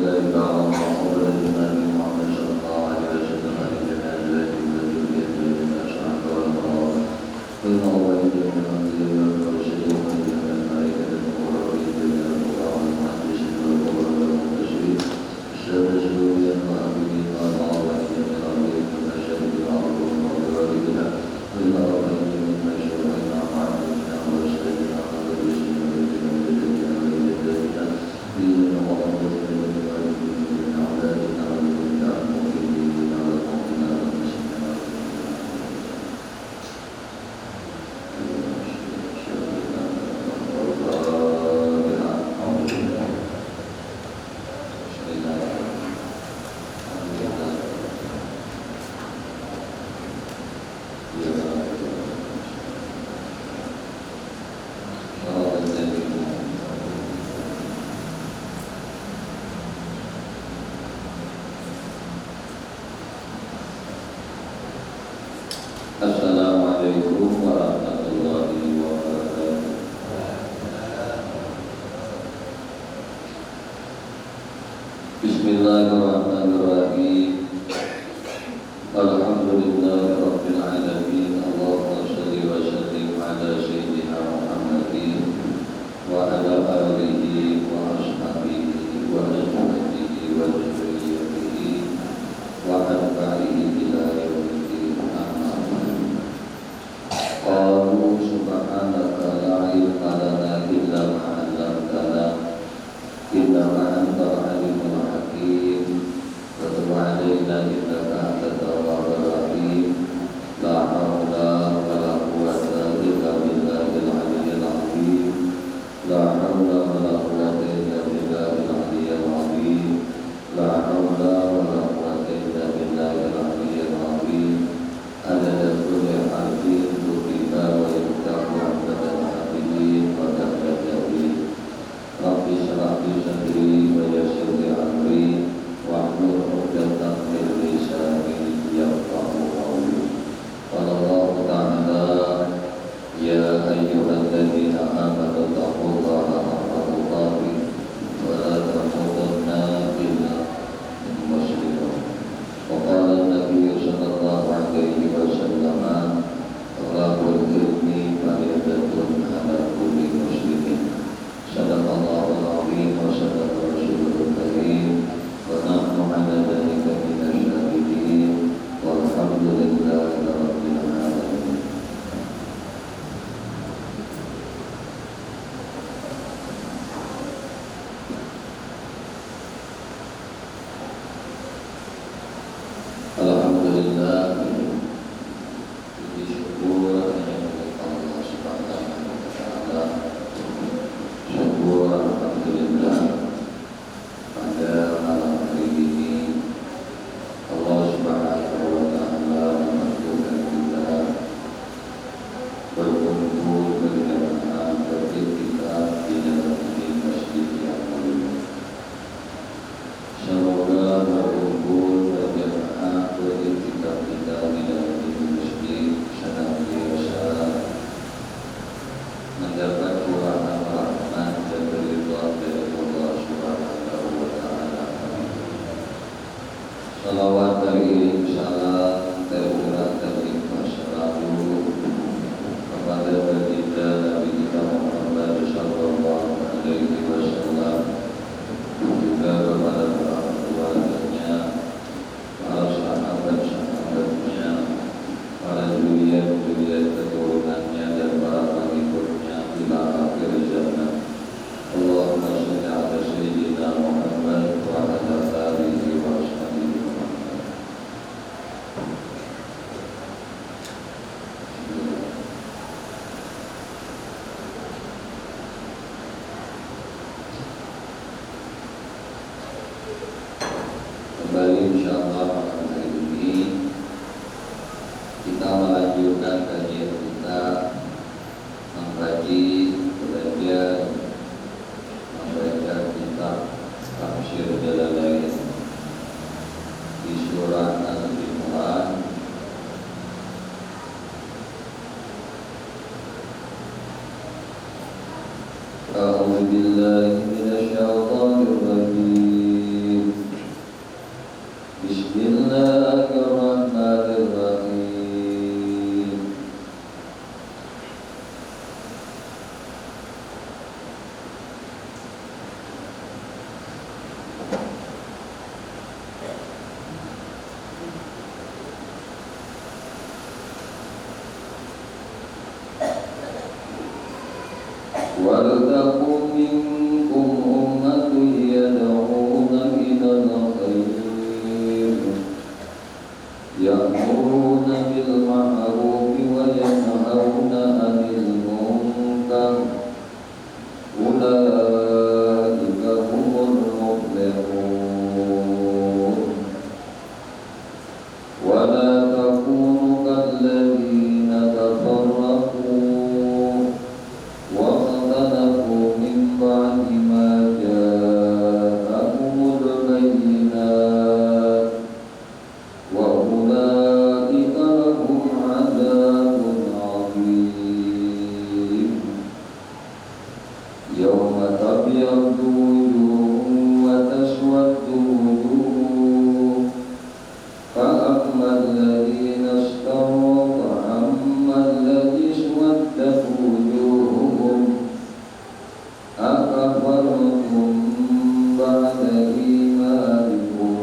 وبارك على محمد النبي محمد صلى الله عليه وسلم عن جميع أزواجه وذريته وجميع أصحابه والأبرار وإنه ولي من الأنبياء والمرسلين ومن الملائكة المقربين جميع الفقهاء والمحدثين والقراء والمفسرين السادة الأولياء والعابدين والعارفين بالخير والمشاهد العظيم والغالبين وإن ربهم من مشروعنا وعلمنا ورسلنا ومدرسنا وجميع الذين وليتنا بإذن محمد من والدين أعدادنا ومن المؤمنين والمؤمنات والمسلمين Assalamualaikum warahmatullahi wabarakatuh. Bismillahirrahmanirrahim. Alhamdulillahirabbil alamin. Allahumma shalli wa sallim ala sayyidina Muhammadin wa ala alihi wa ashabihi wa azwajihi wa dzurriyyatihi wa atba'ihi ila yaumil qalu subhanaka la ilma lana illa ma 'allamtana innaka antal alimul hakim wa tub 'alaina innaka antat tawwabur rahim la haula wa la quwwata illa billahil 'aliyyil 'azim la haula wa la quwwata illa billahil 'aliyyil 'azim la haula wa la quwwata illa billahil 'aliyyil 'azim adada kulli harfin ويفتح عبد الحافظين وتهتدي رب اشرح لي صدري ويسر لي امري واحلل عقدة من لساني يفقهوا قولي قال الله تعالى يا ايها الذين امنوا اتقوا الله حق تقاته ولا تموتن الا وانتم مسلمون وقال النبي صلى الله عليه وسلم Talabul ilmi faridatun ala kulli muslimin. Sadaqallahul azim wa sadaqa rasulul karim wa nahnu ala dhalika minasy syahidin walhamdulillahi rabbil alamin. Alhamdulillah. Salawat dari salam terurat dari masyarakat kepada baginda Nabi kita Muhammad sallallahu alaihi wasallam, juga kepada para keluarganya, para sahabat-sahabatnya, para zuriat-zuriat keturunannya dan para pengikutnya hingga akhir zaman. Allahumma shalli ala sayyidina Muhammad wa ala alihi wa sahbihi. Kembali insyaallah malam hari ini kita melanjutkan kajian kita mengkaji belajar membaca kitab Tafsir Jalalain di surah Al-Imran. A'udzu billahi minasy syaithanir rajim. ولتكن منكم أمة يدعون إلى الخير يأمرون بالمعروف وينهون عن المنكر أولئك هم المفلحون ولا تكونوا كالذين تفرقوا واختلفوا من بعد ما جاءهم البينات وأولئك لهم عذاب عظيم يوم تبيض وجوه وتسود وجوه فأما الذين اشتروا فأما الذي اسودت وجوههم أكفرتم بعد إيمانكم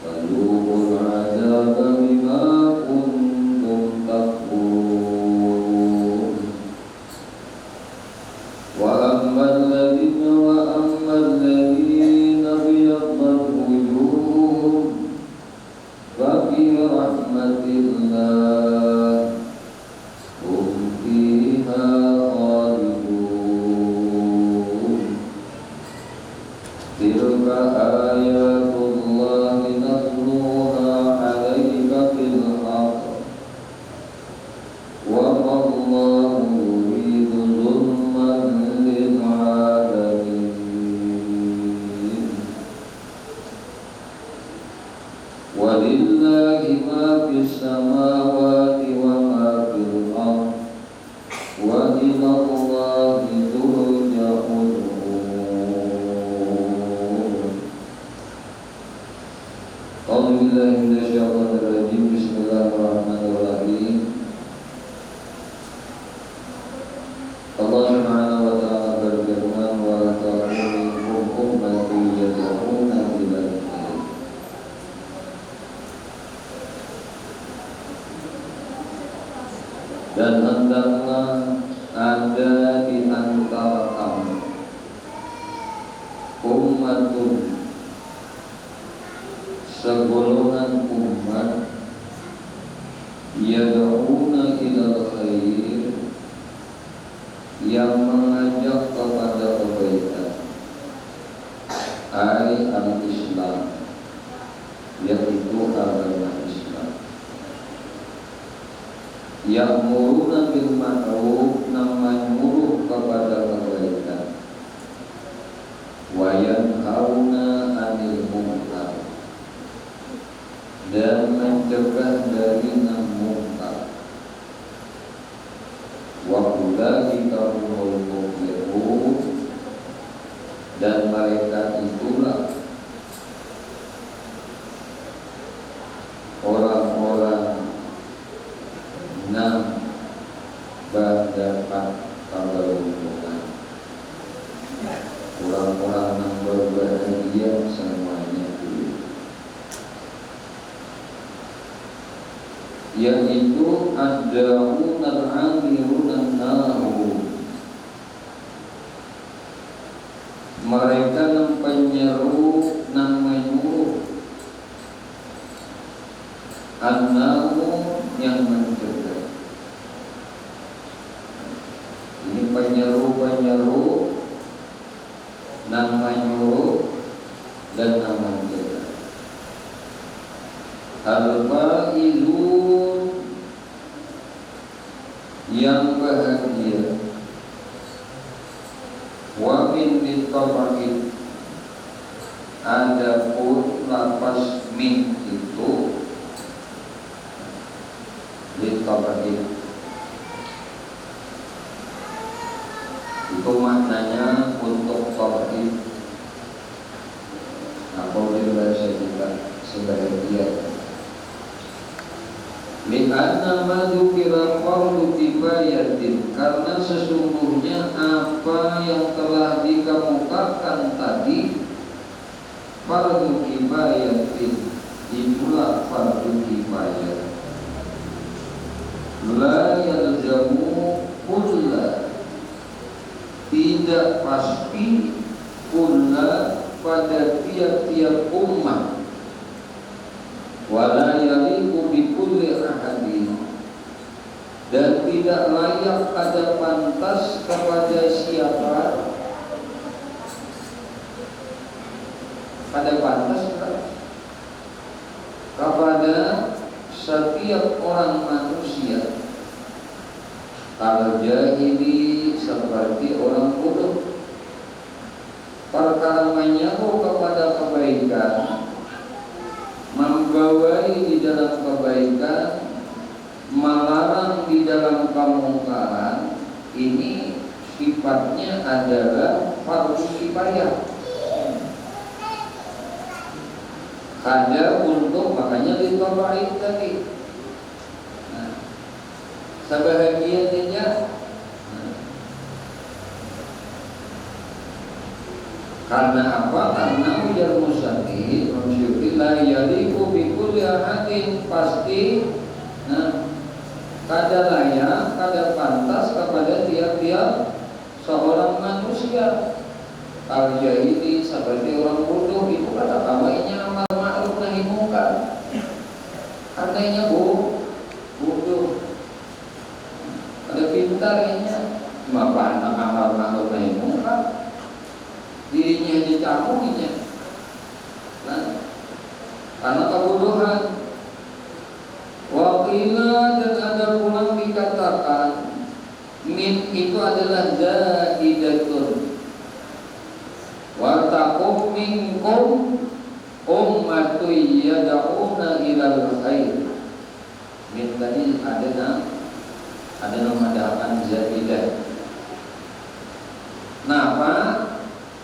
فذوقوا العذاب بما كنتم تكفرون وأما الذين ابيضت وجوههم ففي رحمة الله هم فيها خالدون تلك آيات الله نتلوها عليك بالحق وما الله يريد ظلما للعالمين ولله ما في السماوات وما في الأرض وإلى الله ترجع الأمور. أعوذ بالله من الشيطان الرجيم. بسم الله الرحمن الرحيم. Allah Subhanahu wa ta'ala berfirman wa ta'ala ummati yad'una ila al-khair. Dan hendaklah ada di antara kamu ummatun, segolongan umat, yad'una ila al-khair, yang mengajak kepada kebaikan, ai al-Islam, yaitu agama Islam. Ya'muruna bil ma'ruf, menyuruh kepada kebaikan, wa yanhauna 'anil munkar, dan mencegah dari munkar. Wa ulaika humul muflihun, dan mereka itulah orang-orang yang mendapat keberuntungan, orang-orang yang berbahagia semuanya itu, yaitu ad-da'un al-amirun an-nahu, mereka yang penyeru yang menyuruh, an-nahu yang mencegah. Ini penyeru-penyeru yang menyuruh dan yang mencegah. Al-faizun, yang bahagia. Wa min bitaba'id, adapun lapas min itu bitaba'id itu maknanya untuk taba'id. Apabila saya kita sebagai li'anna ma dzukira fardu kifayatin, karena sesungguhnya apa yang telah dikemukakan tadi fardu kifayatin, itulah fardu kifayah. La yalzamu kulla, pasti pula pada tiap-tiap umat, wala yaliqu bi kulli ahadin, dan tidak layak ada pantas kepada siapa, pada pantas kepada setiap orang manusia, al-jahili seperti orang bodoh, perkara menyeru kepada kebaikan, membawai di dalam kebaikan, melarang di dalam kemungkaran, ini sifatnya adalah fardu kifayah. Ada untuk, makanya ditobain tadi. Nah, sebahagiannya karena apa? Karena ujar musyafi la yaliqu bi kulli ahadin, pasti kada layak, kada pantas kepada tiap-tiap seorang manusia. Al-jahili seperti orang bodoh, itu kata kawainya amal ma'ruf nahi mungkar. Katanya bodoh. Ada pintarnya, cuma anak amal ma'ruf nahi mungkar. Dirinya dicakuminya, karena kebodohan. Wakila, dan ada pulang dikatakan min itu adalah zaidatun, wa taqum minkum ummatu yad'una ilal khair. Min tadi ada namadakan zaidah. Napa?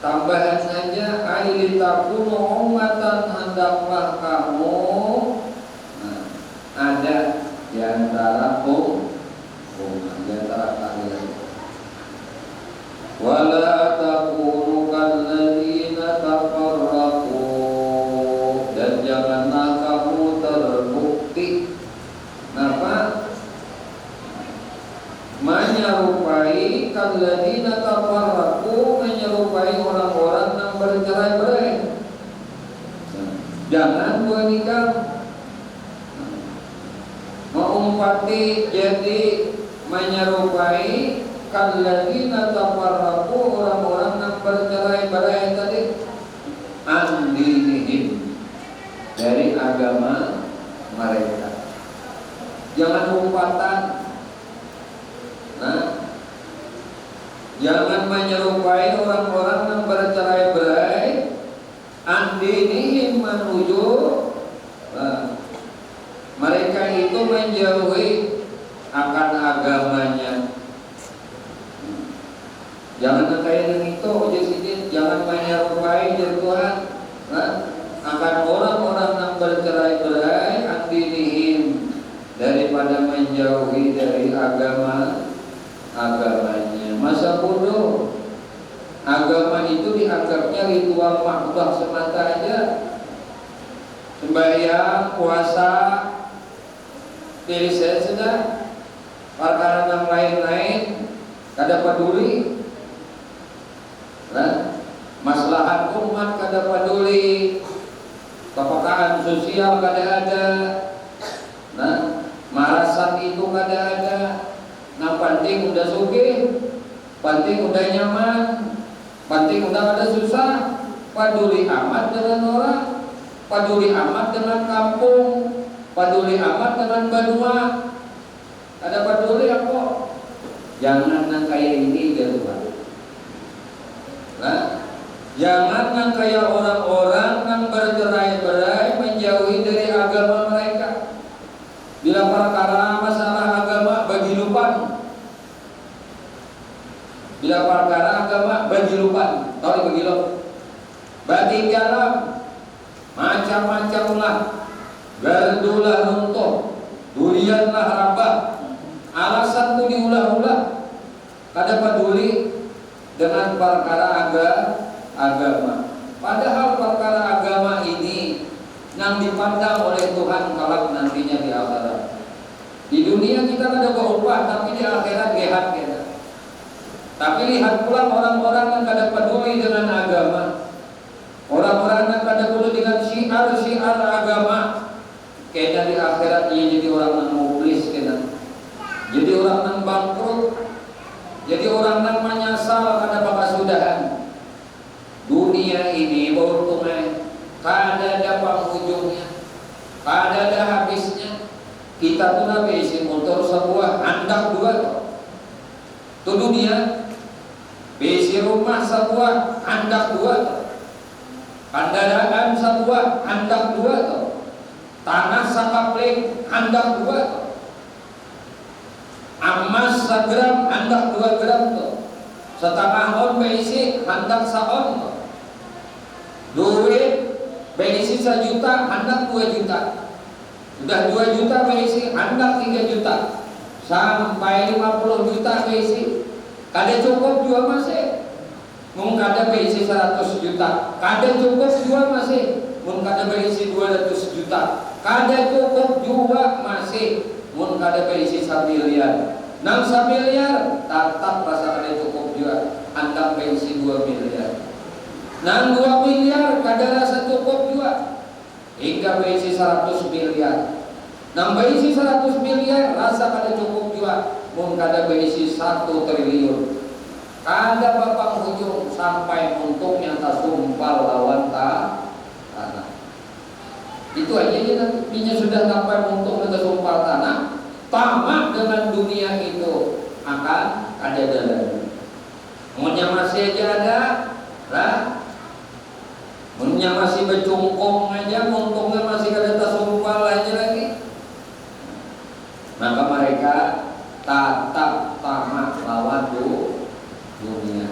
Tambahan saja, aili takunu ummatan, hendaklah kamu ada di antara umat, di antara kalian. Wala takunu kalladzina tafarraqu, dan janganlah kamu terbukti menyerupai kalladzina tafarraqu, menyerupai orang-orang yang bercerai-berai. Jangan dua nikah, mengumpati jadi menyerupai kalladzina tafarraqu, orang-orang yang bercerai-berai tadi, an dinihim, dari agama mereka. Jangan umpatan. Jangan menyerupai orang-orang yang bercerai-berai, an dinihim, menuju mereka itu menjauhi akan agamanya. Jangan kayak yang itu, jangan menyerupai Tuhan akan orang-orang yang bercerai-berai, an dinihim, daripada menjauhi dari agamanya. Masa bodoh, agama itu dianggapnya ritual mahdoh semata aja. Sembahyang, puasa, pilih saya sudah, perkara yang lain-lain kada peduli. Maslahat umat kada peduli, kepekaan sosial kada ada. Marasan itu kada ada. Nah, penting udah sugih, penting udah nyaman, penting udah ada susah. Peduli amat dengan orang, peduli amat dengan kampung, peduli amat dengan benua. Ada peduli apa? Jangan yang kayak ini Tuhan. Jangan yang kayak orang-orang yang bercerai-berai, menjauhi dari agama mereka. Bila perkara masalah agama bagi lupa. Bila perkara agama bagi lupa, tahu bagi lo. Bagi garam macam-macam lah, gardulah runtuh, durianlah rabah. Alasan itu diulah-ulah. Kada peduli dengan perkara agama. Padahal perkara agama ini yang dipandang oleh Tuhan kelak nantinya di akhirat. Di dunia kita ada berubah, tapi di akhirat gehat kita. Tapi lihat pula orang-orang yang kada peduli dengan agama, orang-orang yang kada peduli dengan syiar-syiar agama, kayaknya di akhirat dia jadi orang yang mublis, kena jadi orang yang bangkrut, jadi orang yang menyesal kada pakasudahan. Dunia ini beruntungnya kada ada penghujungnya, kada ada habisnya. Kita tuh nabi isi motor sebuah handak dua tuh dunia, besi rumah sebuah handak dua, kendaraan sebuah handak dua, tanah sakapling handak dua, emas segram handak 2 gram tuh, setengah on besi handak saon, duit besi 1 juta handak 2 juta. Sudah 2 juta besi handak 3 juta sampai 50 juta besi kada cukup juga masih. Mung kada besi 100 juta kada cukup juga masih. Mung kada besi 200 juta kada cukup juga masih. Mung kada besi 1 miliar 1 miliar tetap rasa kada cukup juga. Handak besi 2 miliar 2 miliar kada rasa cukup juga. Hingga berisi 100 miliar. Nambah isi 100 miliar rasa kada cukup juga. Mun kada berisi 1 triliun. Kada bapak hujung sampai untungnya tak sumpal lawan tanah. Itu aja nantinya sudah sampai untung dan sumpal tanah. Tamak dengan dunia itu akan ada dalam. Munnya masih aja ada lah. Munnya masih bercungkung aja, untungnya masih kada tersumpal aja lagi. Maka mereka tatap tamak lawan dunia.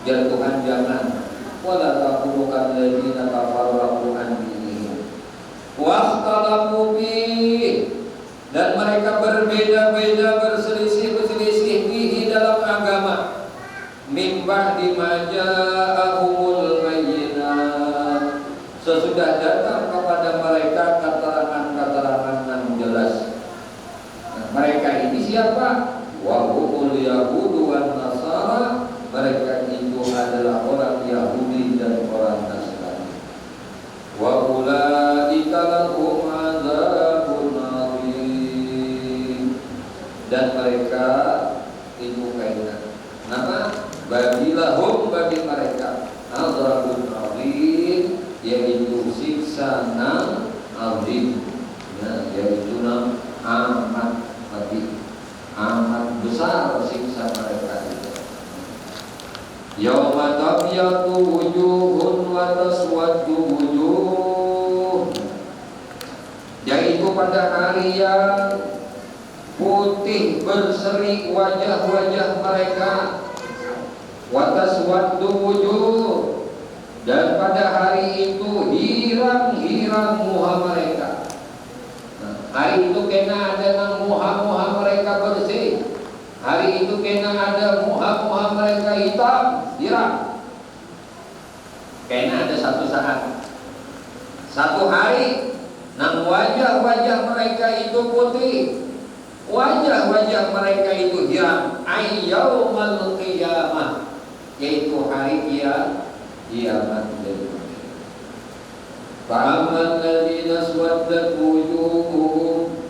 Jangan Tuhan jangan. Wala taqulukan ladina kafaru an dinihim waqtalafu fi, dan mereka berbeda-beda, berselisih di dalam agama. Min ba'di ma ja'ahumul bayyinat, sesudah datang kepada mereka keterangan-keterangan yang jelas. Nah, mereka ini siapa? Wa humul yahudu wan nasara, mereka itu adalah orang Yahudi dan orang Nasrani. Wa ulaika lahum adzabun adzim, dan mereka itu kaitan nama babilahum, bagi mereka adzabun adzim, yaitu siksa nang adzim, ya, yaitu nang amat besar siksa mereka itu. Yauma tabyatu wujuhun wa taswaddu wujuh, yaitu pada hari yang putih berseri wajah-wajah mereka, wa taswaddu wujuh, dan pada hari itu hirang-hirang muha mereka. Hari itu kena ada nang muha-muha mereka bersih. Hari itu kena ada muha-muha mereka hitam, hirang. Kena ada satu saat, satu hari nang wajah-wajah mereka itu putih, wajah-wajah mereka itu hirang. Ayyaumal qiyamah, yaitu hari kiamat. Fa'amal ladzina aswaddat wujuhuhum,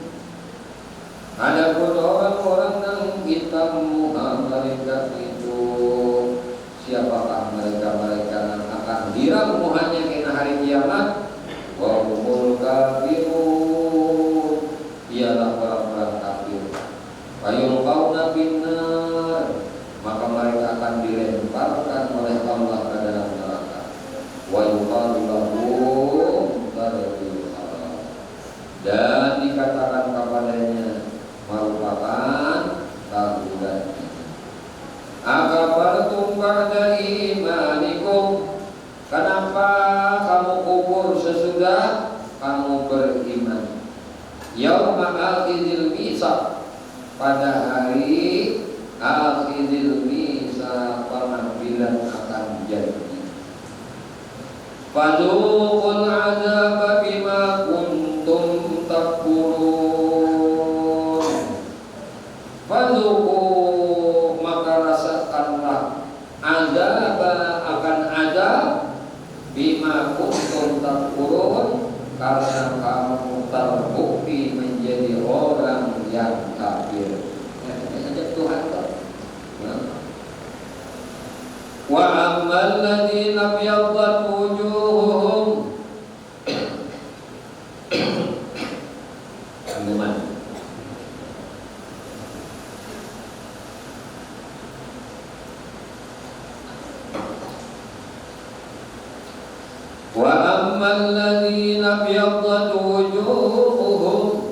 adapun orang-orang yang hitam muka mereka itu, siapakah mereka yang akan hirang muhanya kena hari kiamat? Wa humul kafirun, ialah orang-orang kafir. Wa yulqauna finnar, maka mereka akan dilemparkan oleh Allah ke dalam neraka. Wa yuqalu lahum darul salam, dan dikatakan kepadanya merupakan tahudan. Akafartum ba'da imanikum, kenapa kamu kufur sesudah kamu beriman? Yauma akhidil mitsaq, pada hari akhidil mitsaq, pengambilan akan janji. Fadzuqul azaba bima kuntum takfurun, fadzuqu bima kuntum takfurun, karena kamu terbukti menjadi orang yang kafir. Ya, ini saja Tuhan tak. Wa ammal ladzina biyaddat wujuhuhum wa ammal ladzina biyaddat wujuhuhum,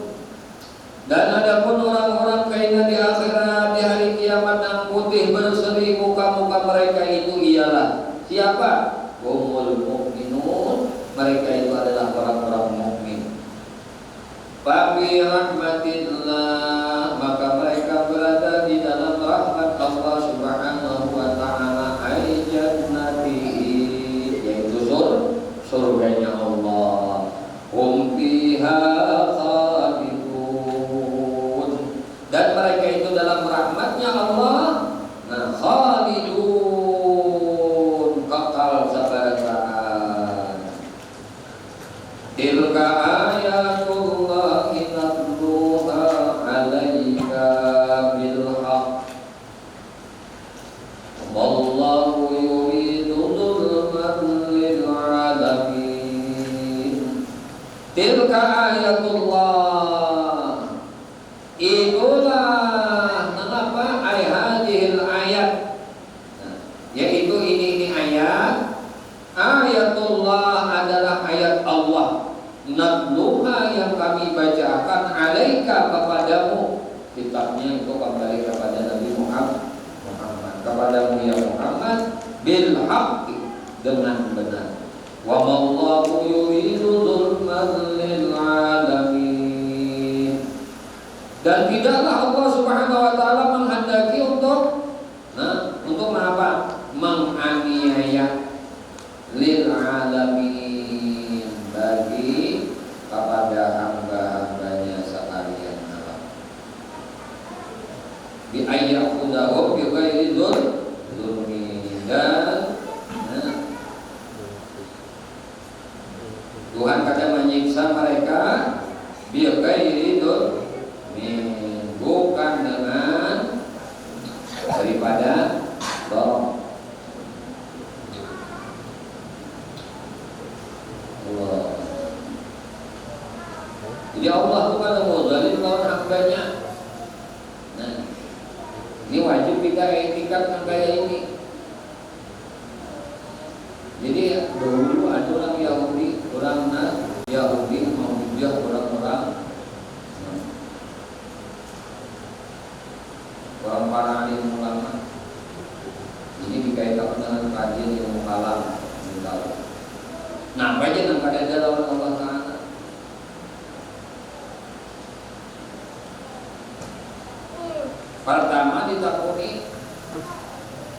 dan adapun orang-orang kainan di akhirat di hari kiamat yang putih berseri muka-muka mereka itu ialah siapa? Humul mu'minun, mereka itu adalah orang-orang mukmin. Fa bi rahmatillah, maka mereka berada di dalam rahmat Allah Subhanahu wa taala, ay jannatihi, yaitu surganya Allah. Hum fiha khalidun, dan mereka itu dalam rahmatnya Allah, nah khalidun, kekal sabarataan. Tilka ayatullahi natluha alaika bilhaq, wallahu yuridu dzulman lil alamin. Tilka ayatullah, itulah mengapa hadhil ayat, yaitu ini ayat. Ayatullah adalah ayat Allah, natluha yang kami bacakan, alaika kepadamu, kitabnya itu kembali kepada Nabi Muhammad, kepadamu ya Muhammad, bil haqqi, dengan benar. Wa mallahu yuridu dzulman lil alamin, dan tidaklah Allah Subhanahu wa taala menghendaki untuk apa? Menganiaya lil alamin, bagi kepada hamba-hambanya sekalian. Bi ayyahudahu bi ghairi dzulmi, dan Tuhan kadang menyiksa mereka bi ghairi dzulmi, bukan dengan daripada Allah. Jadi Allah itu kan mau zalim lawan hambanya. Nah, ini wajib kita etikatkan kayak ini. Jadi dulu ada orang Yahudi, orang Yahudi mau hujah orang-orang para alim ulama. Ini dikaitkan dengan kajian ilmu kalam. Nah, apa aja yang ada dalam Allah Ta'ala? Pertama ditakuni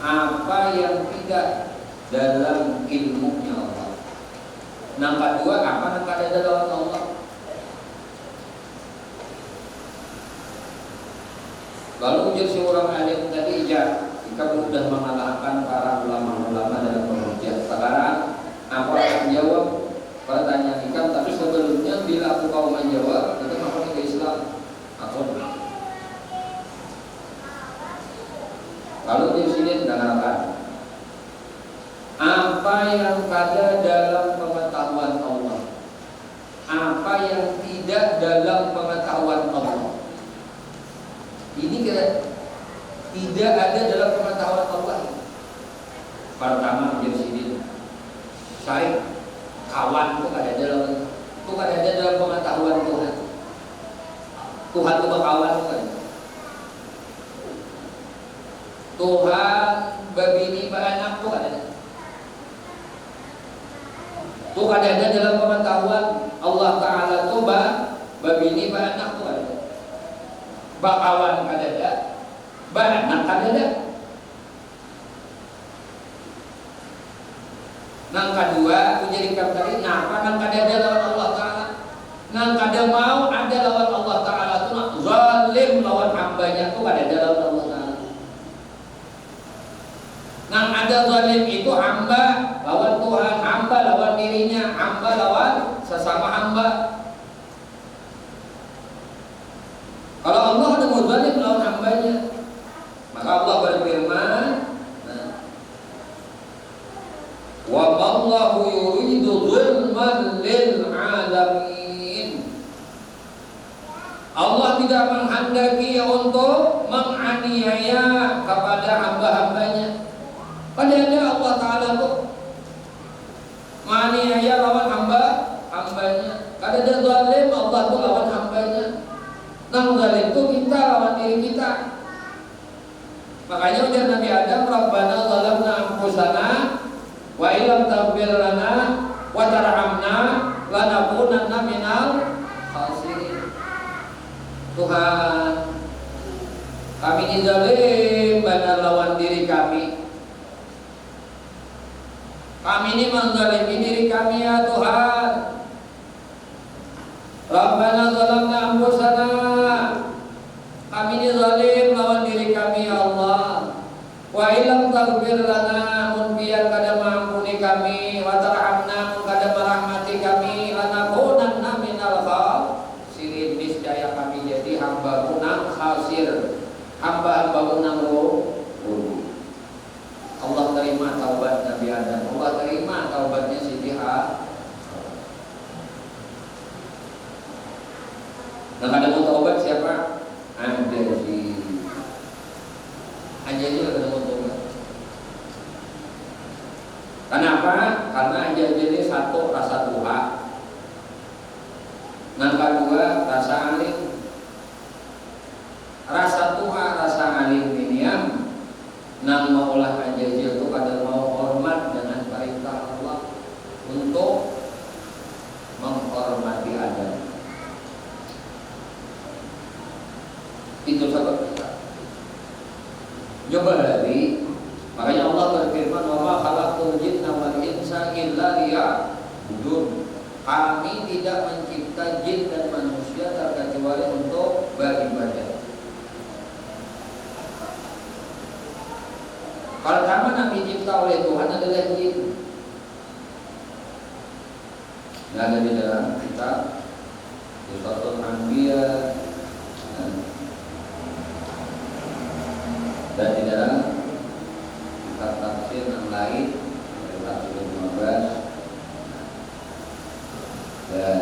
apa yang tidak dalam ilmunya Allah. Yang kedua, apa yang ada dalam Allah. Lalu ujar si orang alim tadi, jika sudah mengalahkan para ulama-ulama dalam pengertian. Sekarang apa yang jawab pertanyaan ikam, tapi sebelumnya bila aku kau menjawab, itu makanya ke Islam. Aku lalu di sini dengarkan apa yang ada dalam pengetahuan Allah, apa yang tidak dalam pengetahuan Allah. Ini tidak ada dalam pengetahuan Allah. Pertama di sini, saya kawan itu ada dalam pengetahuan Tuhan. Tuhan itu berkawan kan? Tuhan berbini beranak itu ada. Itu ada dalam pengetahuan Allah Ta'ala itu berbini beranak itu ada. Bakawan ada, beranak ada. Nang kedua, menjadikan tadi, apa nang kada lawan Allah Ta'ala? Nang kada mau ada lawan Allah Ta'ala itu nak zalim lawan hambanya itu kada lawan Allah Ta'ala. Nang ada zalim itu hamba lawan Tuhan, hamba lawan diri Wallahu yuridu zulman lil alamin. Allah tidak menghendaki untuk menganiaya kepada hamba-hambanya. Padahal Allah Ta'ala itu menganiaya lawan hambanya. Kada ada zalim, Allah itu lawan hambanya. Nang zalim itu kita lawan diri kita. Makanya ujar Nabi Adam, Rabbana zalamna anfusana wa illam taghfir lana wa tarhamna lanakunanna minal khasirin. Tuhan, kami ini zalim pada lawan diri kami. Kami ini menzalimi diri kami ya Tuhan. Rabbana zalamna anfusana, kami ini zalim lawan diri kami ya Allah. Wa illam taghfir lana, mun biar kada mengampuni kami, wa tarhamna, mun kada merahmati kami, lanakunanna minal khasirin, niscaya kami jadi hamba kunang khasir, hamba-hamba kunang rugi. Allah terima taubat Nabi Adam, Allah terima taubatnya Siti Hawa. Nah, kada mau taubat siapa? Anjali kada mau taubat. Kenapa? Karena anjali satu rasa Tuhan, yang kedua rasa alim. Rasa Tuhan, rasa alim ini yang nang maulah anjali itu kada mau hormat dengan perintah Allah untuk menghormati Adam. Itu sebab kita. Coba lagi, makanya Allah berfirman, "Wa ma khalaqtul jinna wal insa illa liya'budun." Kami tidak mencipta jin dan manusia terkecuali untuk beribadah. Pertama yang dicipta oleh Tuhan adalah jin. Yang ada di dalam kitab Suratul Anbiya dan di dalam kitab tafsir yang lain, tafsir 15 dan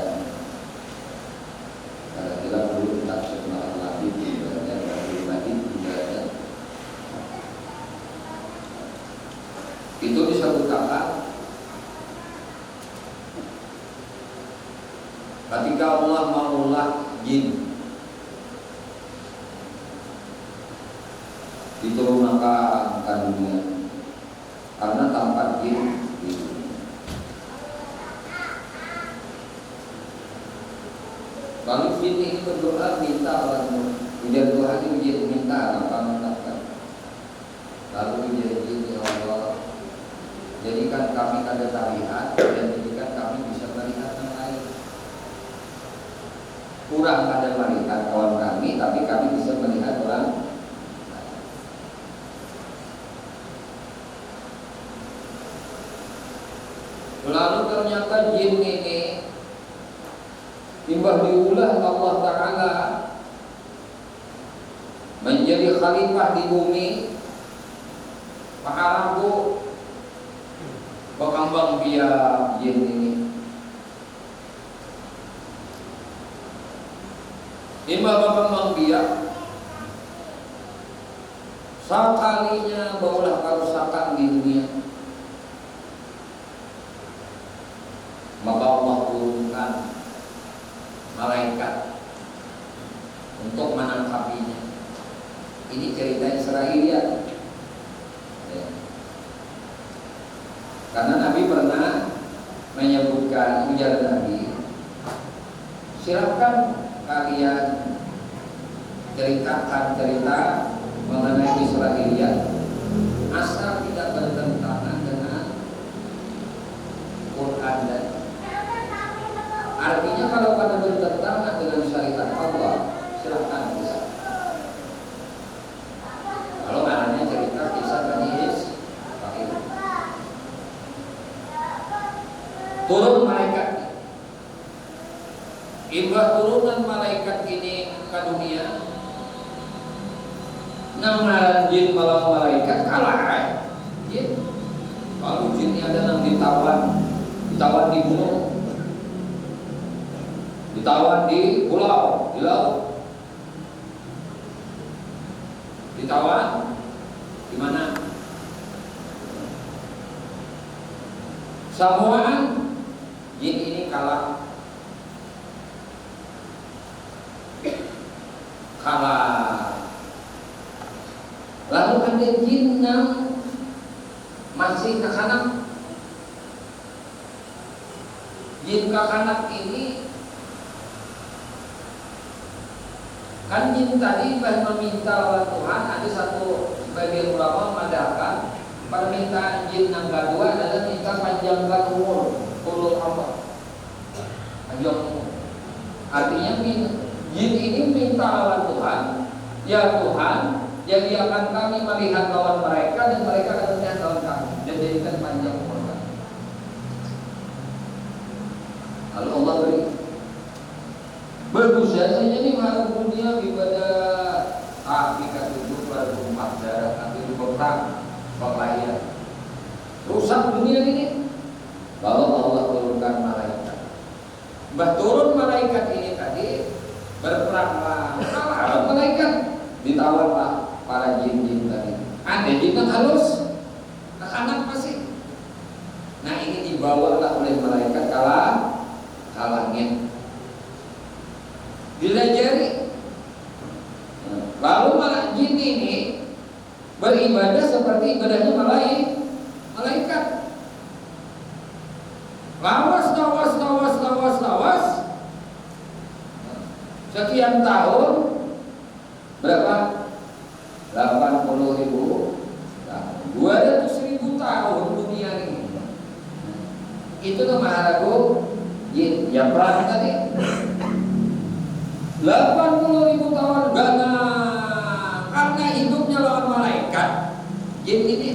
kalau kita dulu tafsir Al-Labid dan Al-Labid juga ada. Itu disebutkan ketika Allah maulah jin diturunkan ke dunia, karena tanpa jin di dunia. Lalu jin ini berdoa minta orang ujian Tuhan ini jin minta apa mendapatkan. Lalu ujian jin ya Allah, jadikan kami kada terlihat dan jadikan kami bisa melihat yang lain. Kurang ada melihat kawan kami, tapi kami bisa melihat orang. Lalu ternyata jin ini timbah diulah Allah Ta'ala menjadi khalifah di bumi, Pakaraku berkembang biak jin ini. Timbah berkembang biak, sekalinya baulah kerusakan di dunia. Maka Allah turunkan malaikat untuk menangkapinya. Ini cerita Israiliyat ya. Karena Nabi pernah menyebutkan, ujar Nabi, silakan kalian ceritakan cerita mengenai Israiliyat asal tidak bertentangan dengan Quran dan artinya kalau pada bertentangan dengan syariat Allah, silahkan bisa. Kalau anaknya cerita kisah Bani Israil, turun malaikat. Imbah turunan malaikat ini ke dunia, nama jin malam malaikat kalah. Jin, kalau jin ada yang ditawan di gunung, ditawan di pulau, di laut, ditawan di mana? Samuaan, jin ini kalah. Lalu ada jin yang masih kekanak. Jin kekanak ini kan jin tadi meminta oleh Tuhan. Ada satu sebagian ulama mengatakan permintaan jin yang kedua adalah minta panjangkan umur, ulul amr, panjang umur. Artinya jin ini minta oleh Tuhan, ya Tuhan, jadikan kami melihat lawan mereka dan mereka akan melihat lawan kami dan jadikan panjang umur kami. Lalu Allah beri bagus saja ini harus dunia ibadah kita tujuh lalu 4 darah nanti diperang perlayan rusak dunia ini. Lalu Allah turunkan malaikat. Turun malaikat ini tadi berperanglah kalah malaikat, ditawarlah para jin-jin tadi. Ada jin yang halus, anak pasti. Nah ini dibawalah oleh malaikat kalangnya, dilajari. Lalu malah jin ini beribadah seperti ibadahnya malaikat. Lawas. Sekian tahun, berapa? 80.000 tahun, 200.000 tahun dunia ini. Itu tuh maharagu jin yang perang tadi. 80.000 tahun karena hidupnya lawan malaikat jin ini.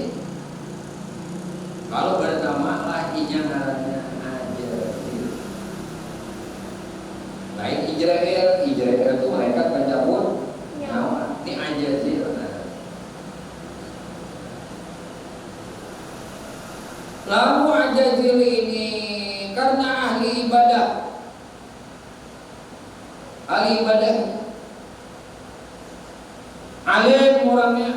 Kalau bernama lahinya namanya Ajrail. Lain Ijrail itu malaikat pencabut nyawa. Ini Ajrail. Lalu Ajrail ini karena ahli ibadah, alim orangnya,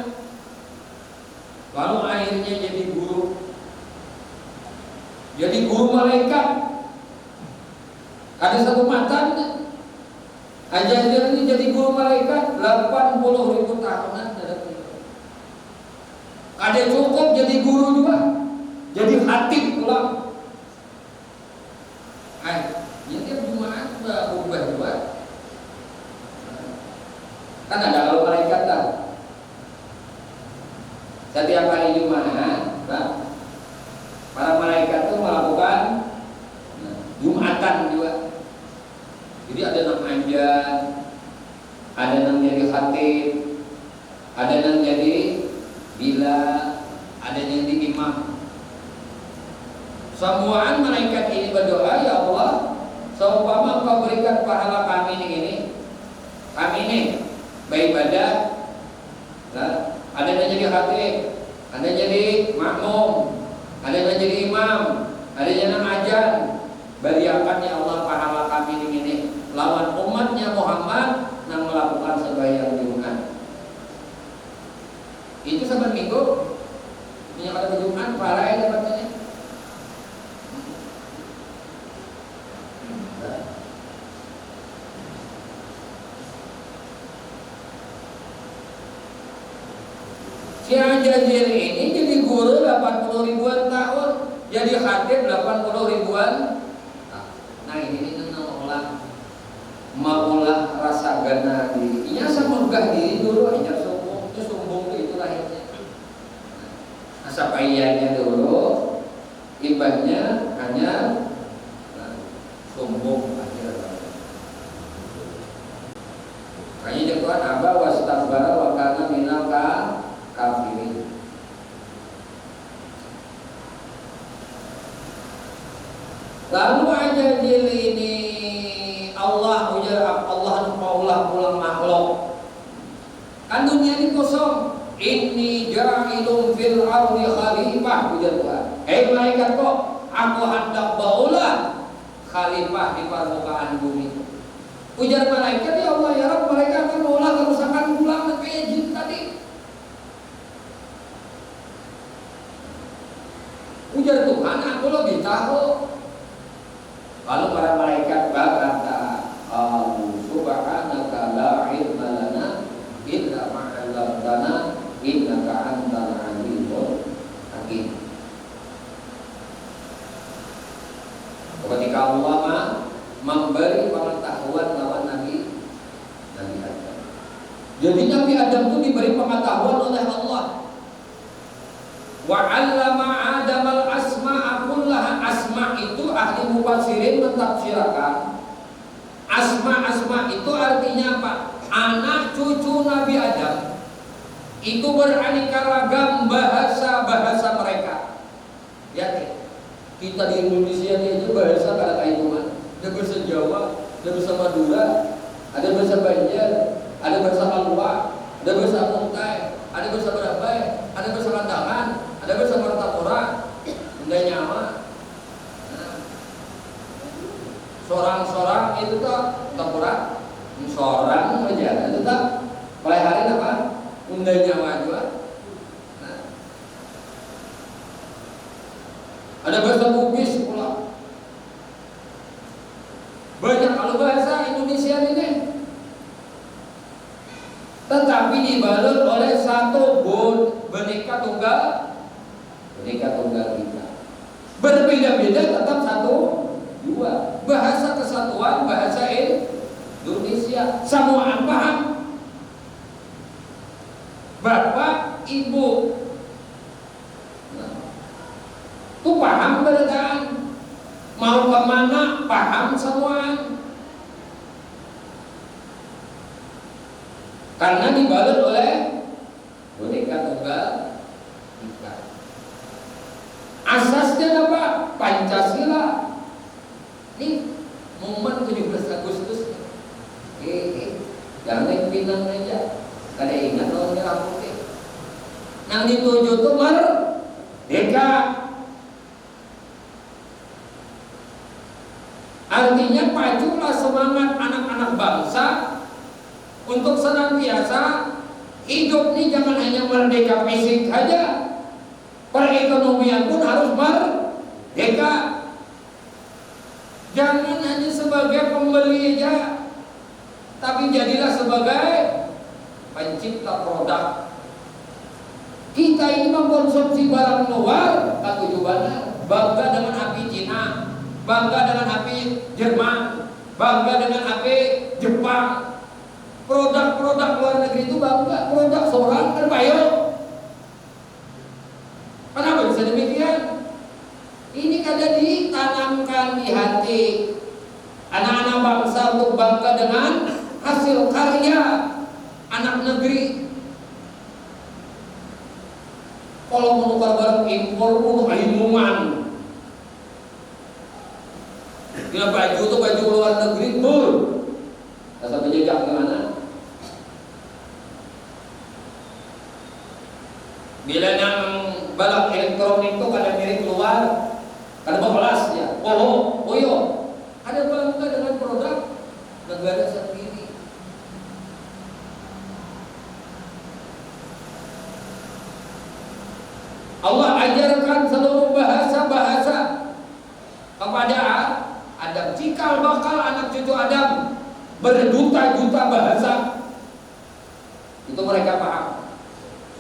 lalu akhirnya jadi guru malaikat. Ada satu matan Ajrail ini jadi guru malaikat 80.000 tahunan. Ada cukup jadi guru juga, jadi khatib pula. Jadi Jumat berubah juga. Kan ada kalau malaikat kan setiap hari Jumat, para malaikat itu melakukan Jumatan juga. Jadi ada yang ajan, ada yang jadi khatib, ada yang jadi bila, ada yang jadi imam. Semuaan malaikat ini berdoa, ya Allah, seumpama Engkau berikan pahala kami ini beribadah. Ada yang jadi khatib, ada yang jadi makmum, ada yang jadi imam, ada yang ajan. Beriakan ya Allah pahala kami ini lawan umatnya Muhammad yang melakukan sembahyang Jumat. Itu saban minggu yang ada Jumat pahala yang dapatnya. Si Ajrail ini jadi guru 80.000-an tahun, jadi khatib 80.000-an. Nah ini maulah rasa gana diri. Iya semoga diri dulu, hanya sombong itu lahirnya. Asa payahnya dulu, ibadahnya hanya sombong akhir. Kayaknya Tuhan Aba wastakbara wa kana minal kafirin. Lalu Ajrail ini Allah pulang makhluk. Kan dunia ini kosong. Inni ja'ilun fil ardi khalifah, ujar Tuhan. Malaikat kok, Allah hendak baulah khalifah di permukaan bumi. Ujar malaikat, ya Allah ya Rabb, mereka akan mengolah kerusakan ulang kayak jin tadi. Ujar Tuhan, aku lebih tahu. Lalu para malaikat berkata, subhanaka la ilma lana illa ma 'allamtana innaka antal alimul hakim. Ketika Allah memberi pengetahuan lawan Nabi Adam. Jadi Nabi Adam itu diberi pengetahuan oleh Allah. Wa 'allama Adam al-asma'a kullaha. Asma itu ahli mufassirin mentafsirkan. Asma itu artinya apa? Anak cucu Nabi Adam itu beraneka ragam bahasa mereka. Ya, kita di Indonesia ini aja bahasa kada kayak cuman. Ada bahasa Jawa, ada bahasa Madura, ada bahasa Banjar, ada bahasa Papua, ada bahasa Muntai, ada bahasa Barabai, ada bahasa Kandangan, ada bahasa Martapura, Sunda Nyawa. Sorang-sorang itu tuh Tapura, sorang aja itu tuh mulai hari apa? Sunda Nyawa juga. Ada bahasa Bugis pula. Banyak kalau bahasa Indonesia ini. Tetapi dibalut oleh satu Bhinneka Tunggal Ika. Berbeda-beda tetap satu dua. Bahasa kesatuan, bahasa Indonesia. Semua paham. Bapak, Ibu itu paham beradaan. Mau kemana paham semua. Karena dibalut oleh Bhinneka Tunggal Ika. Asasnya apa? Pancasila. Ini momen 17 Agustus. Jangan naik Pinang aja. Kada ingat orang kampung ke. Nang dituju tuh merdeka. Artinya pajulah semangat anak-anak bangsa untuk senantiasa hidup ini jangan hanya merdeka fisik saja. Perekonomian pun harus merdeka. Jangan hanya sebagai pembeli aja, tapi jadilah sebagai pencipta produk. Kita ini mengkonsumsi barang luar, tak tujuannya bangga dengan api Cina, bangga dengan api Jerman, bangga dengan api Jepang. Produk-produk luar negeri itu bangga, produk seorang kan bayo. Kenapa bisa demikian? Ini kada ditanamkan di hati anak-anak bangsa untuk bangga dengan hasil karya anak negeri. Kalau menukar barang impor untuk limungan. Bila baju itu baju luar negeri tur. Rasa penjejak gimana? Bila yang balak elektronik itu kada milik luar, kada bekelas ya. Oh yo, ada bangga dengan produk negara sendiri. Allah ajarkan seluruh bahasa-bahasa kepada Adam. Cikal bakal anak cucu Adam berjuta-juta bahasa. Itu mereka paham.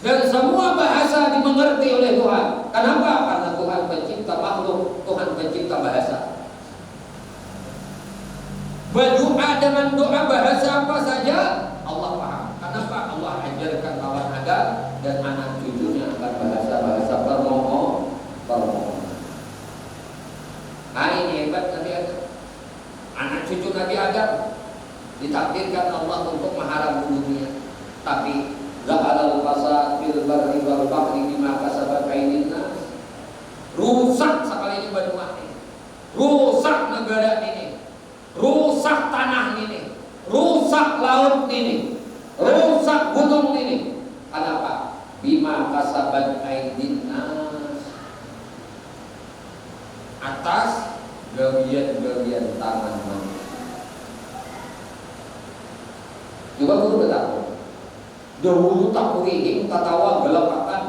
Dan semua bahasa dimengerti oleh Tuhan. Kenapa? Karena Tuhan pencipta makhluk, Tuhan pencipta bahasa. Berdoa dengan doa bahasa apa saja Allah paham. Kenapa? Allah ajarkan kawan Adam dan anak cucunya akan bahasa-bahasa permohonan. Nah ini hebat Nabi Adam. Anak cucu Nabi Adam ditakdirkan Allah untuk mengharap dunia. Tapi Zahal al-fasad fil barri wal bahri bima kasabat aydin nas. Rusak sekali ini benua ini. Rusak negara ini. Rusak tanah ini. Rusak laut ini. Rusak gunung ini. Kenapa? Bima kasabat aydin nas. atas gawian-gawian tangan manusia. Juga guru bertakwa. Dahulu tak kuring, tatawa gelapakan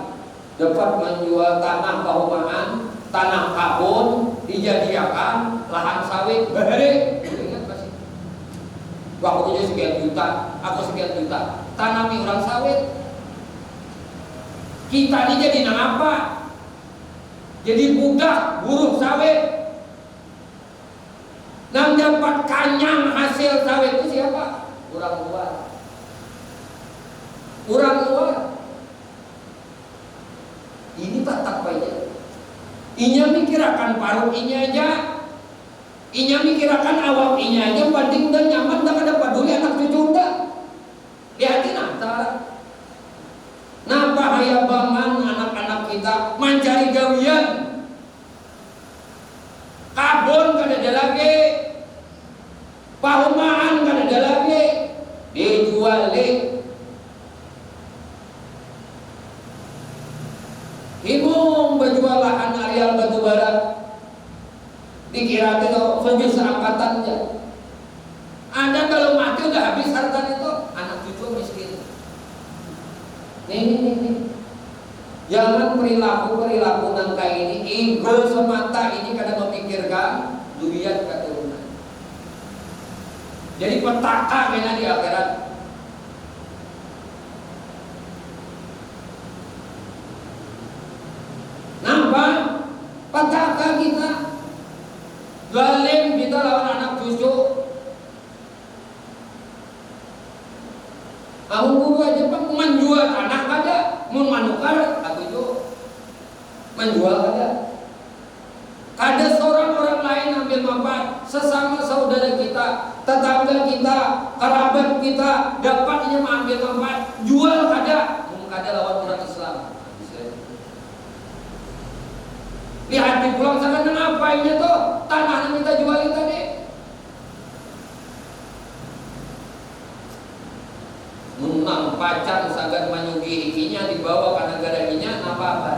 dapat menjual tanah pahumangan, tanah kabun dijadiakan lahan sawit bahari. Ingat masih? Waktu punya sekian juta, aku sekian juta, tanami orang sawit. Kita ini jadi apa? Jadi budak buruh sawit. Yang dapat kanyang hasil sawit itu siapa? Orang luar. Orang luar. Ini tak tapainya. Inya mikirakan paruh inya aja. Inya mikirakan awak inya aja. Penting udah nyaman, tak ada peduli anak cucu udah. Lihatin antara. Napa hayabangan anak-anak kita mencari gawian. Kabun kan ada lagi. Pahumaan kan ada lagi. Dijual Himung berjual lahan areal batu bara. Dikira itu sujud seangkatannya. Ada kalau mati udah habis harta itu, anak cucu miskin. Nih. Jangan perilaku nangka ini ego semata ini kadang memikirkan durian keturunan. Jadi petaka kena di akhirat. Nampak petaka kita, zalim kita lawan anak cucu. Aku guru aja pak menjual tanah ada, mun manukar aku itu menjual ada. Ada seorang orang lain ambil manfaat, sesama saudara kita, tetangga kita, kerabat kita, dapatnya mengambil manfaat, jual ada, mun ada lawan orang Islam. Lihat di pulang sana ngapainnya tuh tanah yang kita jualin tadi. Menang pacar sagan menyugi ikinya dibawa ke negara inya apa-apa.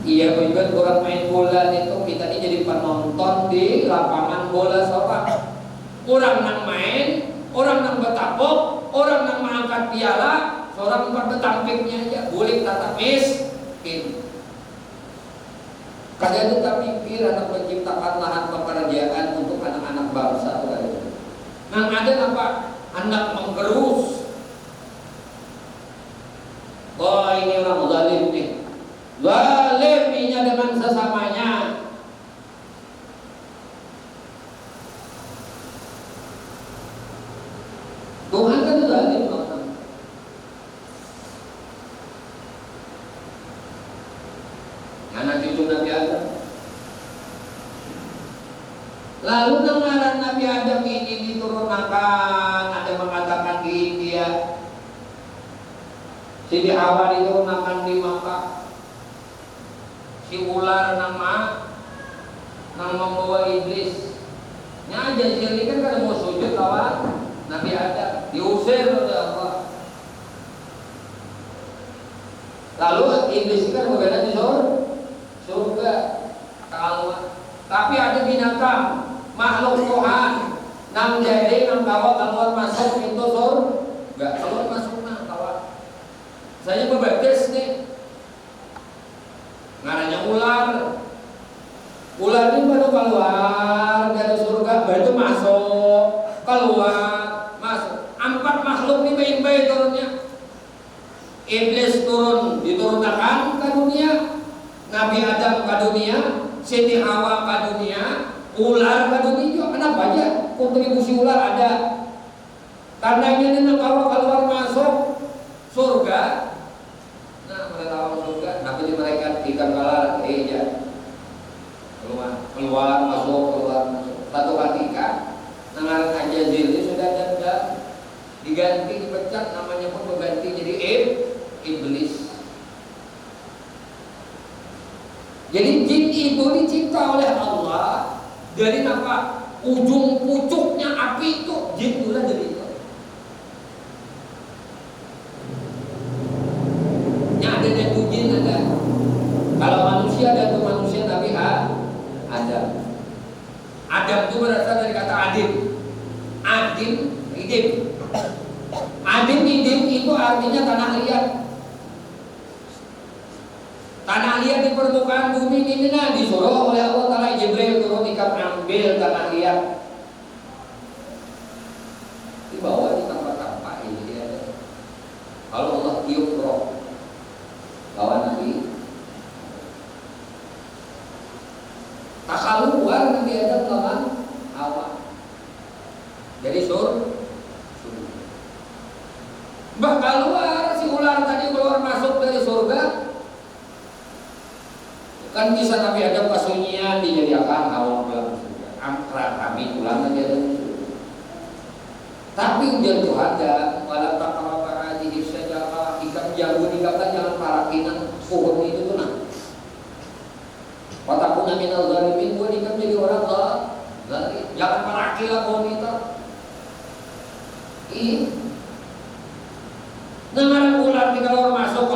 Iya juga orang main bola itu kita ini jadi penonton di lapangan bola sopak. Orang nang main, orang nang betapok, orang nang mengangkat piala, seorang tempat betampiknya aja boleh tata miskin. Kalian kita pikir anak menciptakan lahan pekerjaan untuk anak-anak bangsa. Nang ada apa? Anak menggerus. Oh ini orang zalim nih. Zalimnya dengan sesamanya. Tuhan kan zalim orang. Anak cucu Nabi Adam. Lalu dengaran Nabi Adam ini diturunkan, ada mengatakan di India, Siti Hawa diturunkan di Makkah, si ular nama membawa iblis. Nya aja ini kan kada mau sujud lawan Nabi Adam, diusir oleh Allah. Lalu iblis kan berada di surga, kalau tapi ada binatang makhluk Tuhan nang jadi nang kawa keluar masuk pintu surga, keluar masuk nang kawa. Saya berbaptis nih, ngaranya ular. Ular ini baru keluar dari surga, baru masuk, keluar, masuk. 4 makhluk ini baik-baik turunnya. Iblis turun, diturunkan ke dunia. Nabi Adam ke dunia, Siti Hawa ke dunia, ular ke dunia. Kenapa aja kontribusi ular ada? Karena ini kalau keluar masuk surga. Nah, melawang surga, tapi di mereka ikan kalar, ya. Keluar masuk. Satu ketika, nangaran Ajazil ini sudah ada diganti, dipecat, namanya pun berganti jadi iblis. Jadi jin itu dicipta oleh Allah dari apa? Ujung pucuknya api itu jin itu dari itu. Nya ada jin ada. Kalau manusia ada tuh manusia tapi Adam. Adam itu berasal dari kata adim. Adim, idim. Adim, idim itu artinya tanah liat. Tanah liat di permukaan bumi ini disuruh oleh Allah Ta'ala Jibril turun ikan ambil tanah liat. Dibawa di tempat-tempat ini dia. Kalau Allah tiup roh lawan Nabi, tak keluar Nabi Adam lawan Hawa. Jadi bah keluar si ular tadi keluar masuk dari surga. Kan kisah Nabi Adam kasunyian dijadikan Hawa dalam surga. Angkra kami ulang Nabi Adam. Tapi ujian itu ada malah tak kalau para hadis saja ikan jago dikatakan jangan parakinan pohon itu tuh nah. Watakuna minal zalimin, gua nikah jadi orang zalim. Jangan parakilah pohon itu. Nah, ular di keluar masuk